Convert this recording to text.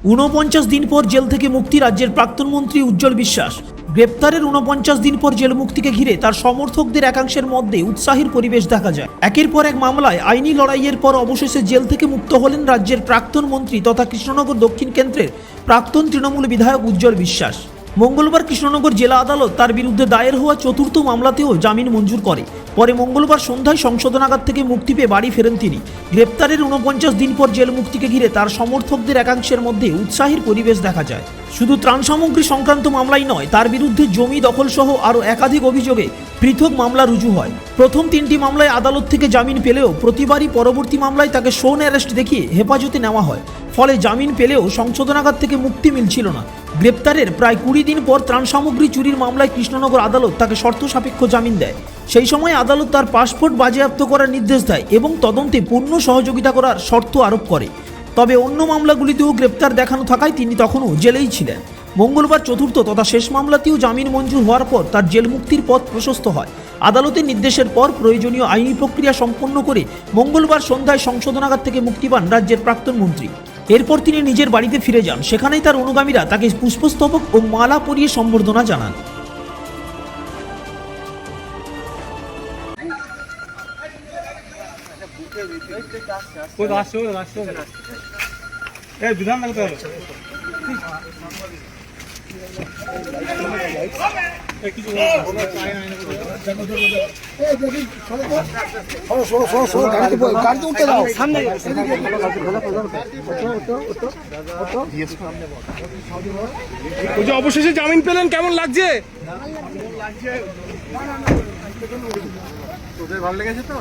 49 দিন পর জেল থেকে মুক্তি রাজ্যের প্রাক্তন মন্ত্রী উজ্জ্বল বিশ্বাস। গ্রেপ্তারের 49 দিন পর জেল মুক্তিকে ঘিরে তার সমর্থকদের একাংশের মধ্যে উৎসাহের পরিবেশ দেখা যায়। একের পর এক মামলায় আইনি লড়াইয়ের পর অবশেষে জেল থেকে মুক্ত হলেন রাজ্যের প্রাক্তন মন্ত্রী তথা কৃষ্ণনগর দক্ষিণ কেন্দ্রের প্রাক্তন তৃণমূল বিধায়ক উজ্জ্বল বিশ্বাস। মঙ্গলবার কৃষ্ণনগর জেলা আদালত তার বিরুদ্ধে দায়ের হওয়া চতুর্থ মামলাতেও জামিন মঞ্জুর করে। পরে মঙ্গলবার সন্ধ্যায় সংশোধনাগার থেকে মুক্তি পেয়ে বাড়ি ফেরেন তিনি। গ্রেপ্তারের 49 দিন পর জেল মুক্তিকে ঘিরে তার সমর্থকদের একাংশের মধ্যে উৎসাহের পরিবেশ দেখা যায়। শুধু ত্রাণ সামগ্রী সংক্রান্ত মামলাই নয়, তার বিরুদ্ধে জমি দখল সহ আরও একাধিক অভিযোগে পৃথক মামলা রুজু হয়। প্রথম 3টি মামলায় আদালত থেকে জামিন পেলেও প্রতিবারই পরবর্তী মামলায় তাকে শোন অ্যারেস্ট দেখিয়ে হেফাজতে নেওয়া হয়। ফলে জামিন পেলেও সংশোধনাগার থেকে মুক্তি মিলছিল না। গ্রেপ্তারের প্রায় 20 দিন পর ত্রাণ সামগ্রী চুরির মামলায় কৃষ্ণনগর আদালত তাকে শর্ত সাপেক্ষ জামিন দেয়। সেই সময় আদালত তার পাসপোর্ট বাজেয়াপ্ত করার নির্দেশ দেয় এবং তদন্তে পূর্ণ সহযোগিতা করার শর্ত আরোপ করে। তবে অন্য মামলাগুলিতেও গ্রেপ্তার দেখানো থাকায় তিনি তখনও জেলেই ছিলেন। মঙ্গলবার চতুর্থ তথা শেষ মামলাতেও জামিন মঞ্জুর হওয়ার পর তার জেল মুক্তির পথ প্রশস্ত হয়। আদালতের নির্দেশের পর প্রয়োজনীয় আইনি প্রক্রিয়া সম্পন্ন করে মঙ্গলবার সন্ধ্যায় সংশোধনাগার থেকে মুক্তি পান রাজ্যের প্রাক্তন মন্ত্রী। এরপর তিনি নিজের বাড়িতে ফিরে যান। সেখানেই তার অনুগামীরা তাকে পুষ্পস্তবক ও মালা পরিয়ে সম্বর্ধনা জানান। অবশেষে জামিন পেলেন, কেমন লাগছে? তোদের ভালো লেগেছে তো?